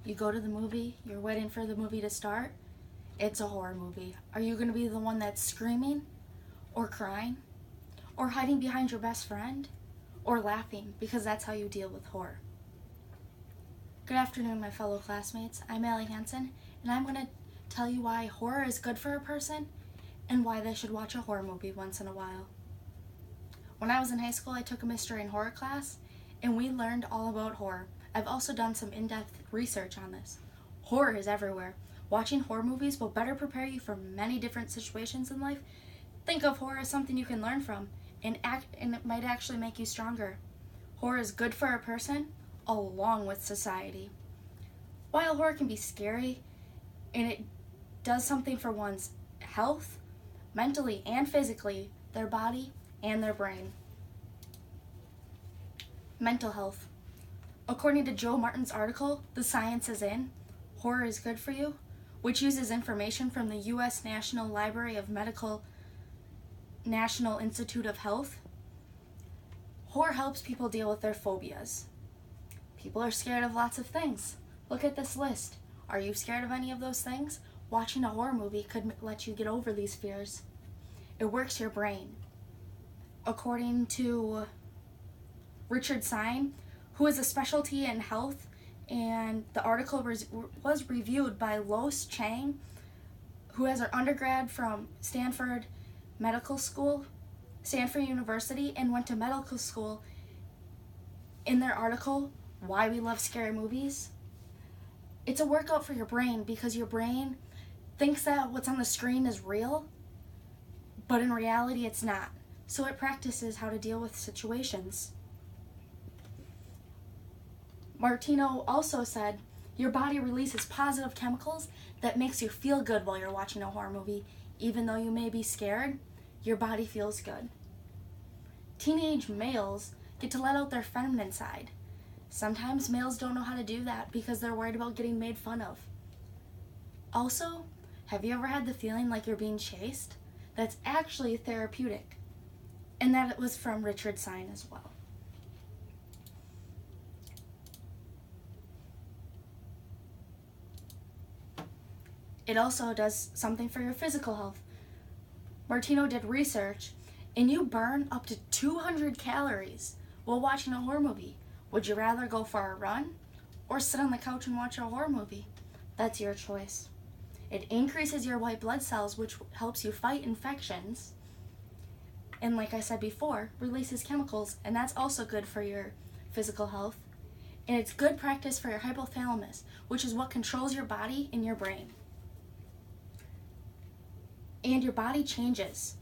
You go to the movie, you're waiting for the movie to start. It's a horror movie. Are you going to be the one that's screaming or crying or hiding behind your best friend or laughing because that's how you deal with horror? Good afternoon, my fellow classmates. I'm Allie Hansen, and I'm going to tell you why horror is good for a person and why they should watch a horror movie once in a while. When I was in high school, I took a mystery and horror class, and we learned all about horror. I've also done some in-depth research on this. Horror is everywhere. Watching horror movies will better prepare you for many different situations in life. Think of horror as something you can learn from, and it might actually make you stronger. Horror is good for a person, along with society. While horror can be scary, and it does something for one's health, mentally and physically, their body and their brain. Mental health. According to Joe Martin's article, The Science is In, Horror is Good for You, which uses information from the U.S. National Library of Medical National Institute of Health. Horror helps people deal with their phobias. People are scared of lots of things. Look at this list. Are you scared of any of those things? Watching a horror movie could let you get over these fears. It works your brain. According to Richard Syme, who is a specialty in health, and the article was reviewed by Lois Chang, who has her undergrad from Stanford University, and went to medical school. In their article, Why We Love Scary Movies, it's a workout for your brain because your brain thinks that what's on the screen is real, but in reality it's not. So it practices how to deal with situations. Martino also said, your body releases positive chemicals that makes you feel good while you're watching a horror movie. Even though you may be scared, your body feels good. Teenage males get to let out their feminine side. Sometimes males don't know how to do that because they're worried about getting made fun of. Also, have you ever had the feeling like you're being chased? That's actually therapeutic. And that it was from Richard Syme as well. It also does something for your physical health. Martino did research, and you burn up to 200 calories while watching a horror movie. Would you rather go for a run or sit on the couch and watch a horror movie? That's your choice. It increases your white blood cells, which helps you fight infections. And like I said before, releases chemicals, and that's also good for your physical health. And it's good practice for your hypothalamus, which is what controls your body and your brain. And your body changes.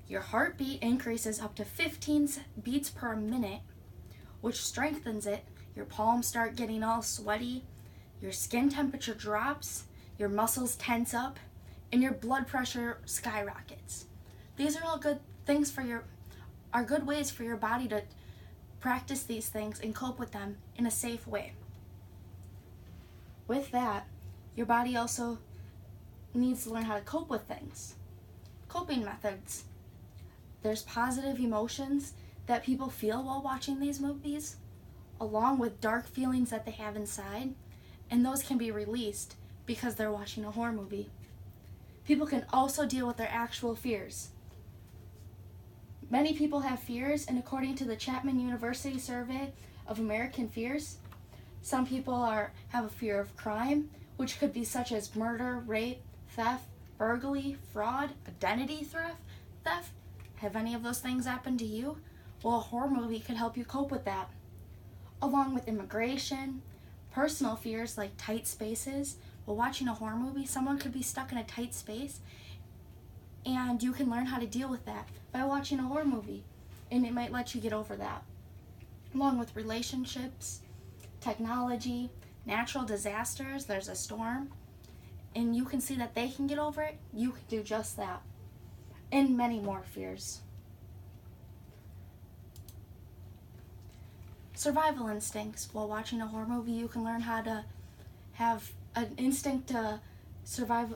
Your heartbeat increases up to 15 beats per minute, which strengthens it. Your palms start getting all sweaty, your skin temperature drops, your muscles tense up, and your blood pressure skyrockets. These are all good things are good ways for your body to practice these things and cope with them in a safe way. With that, your body also needs to learn how to cope with things. Coping methods. There's positive emotions that people feel while watching these movies, along with dark feelings that they have inside, and those can be released because they're watching a horror movie. People can also deal with their actual fears. Many people have fears, and according to the Chapman University Survey of American Fears, some people have a fear of crime, which could be such as murder, rape, theft, burglary, fraud, identity theft. Have any of those things happened to you? Well, a horror movie could help you cope with that. Along with immigration, personal fears like tight spaces. While watching a horror movie, someone could be stuck in a tight space, and you can learn how to deal with that by watching a horror movie, and it might let you get over that. Along with relationships, technology, natural disasters, there's a storm, and you can see that they can get over it, you can do just that. And many more fears. Survival instincts. While watching a horror movie, you can learn how to have an instinct to survive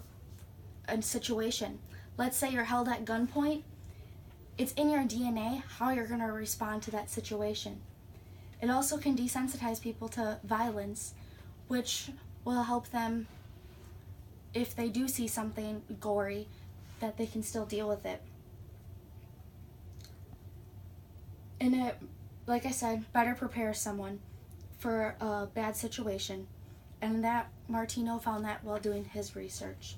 a situation. Let's say you're held at gunpoint. It's in your DNA how you're going to respond to that situation. It also can desensitize people to violence, which will help them, if they do see something gory, that they can still deal with it. And it, like I said, better prepares someone for a bad situation. And that Martino found that while doing his research.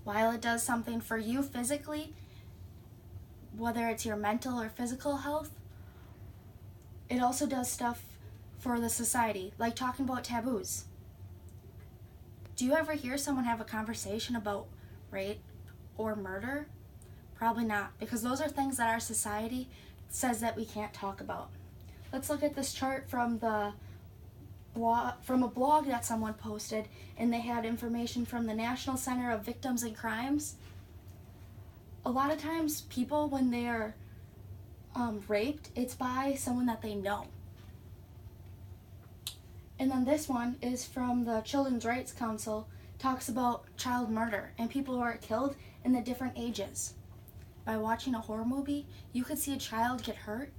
While it does something for you physically, whether it's your mental or physical health, it also does stuff for the society, like talking about taboos. Do you ever hear someone have a conversation about rape or murder? Probably not, because those are things that our society says that we can't talk about. Let's look at this chart from a blog that someone posted, and they had information from the National Center of Victims and Crimes. A lot of times people, when they're raped, it's by someone that they know. And then this one is from the Children's Rights Council, talks about child murder and people who are killed in the different ages. By watching a horror movie, you could see a child get hurt,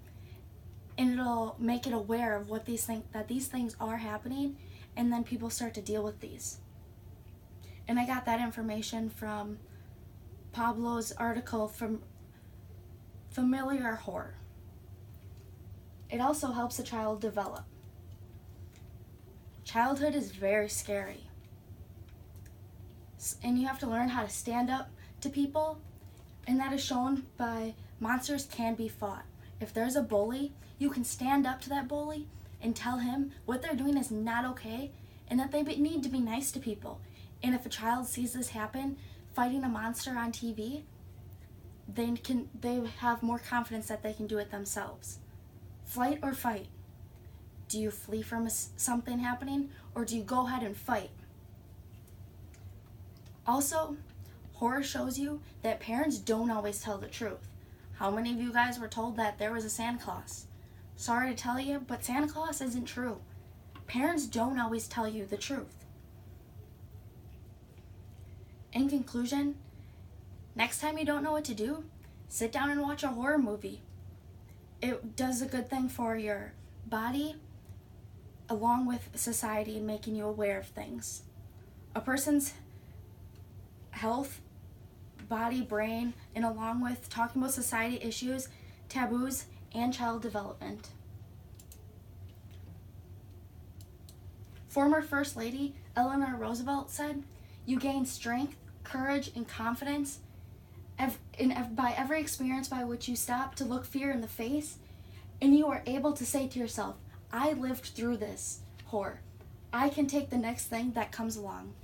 and it'll make it aware of what these things are happening, and then people start to deal with these. And I got that information from Pablo's article from Familiar Horror. It also helps a child develop. Childhood is very scary. And you have to learn how to stand up to people, and that is shown by monsters can be fought. If there's a bully, you can stand up to that bully and tell him what they're doing is not okay and that they need to be nice to people. And if a child sees this happen, fighting a monster on TV, they have more confidence that they can do it themselves. Flight or fight? Do you flee from something happening, or do you go ahead and fight? Also, horror shows you that parents don't always tell the truth. How many of you guys were told that there was a Santa Claus? Sorry to tell you, but Santa Claus isn't true. Parents don't always tell you the truth. In conclusion, next time you don't know what to do, sit down and watch a horror movie. It does a good thing for your body, along with society, and making you aware of things. A person's health, body, brain, and along with talking about society issues, taboos, and child development. Former First Lady Eleanor Roosevelt said, "You gain strength, courage, and confidence by every experience by which you stop to look fear in the face, and you are able to say to yourself, I lived through this horror. I can take the next thing that comes along."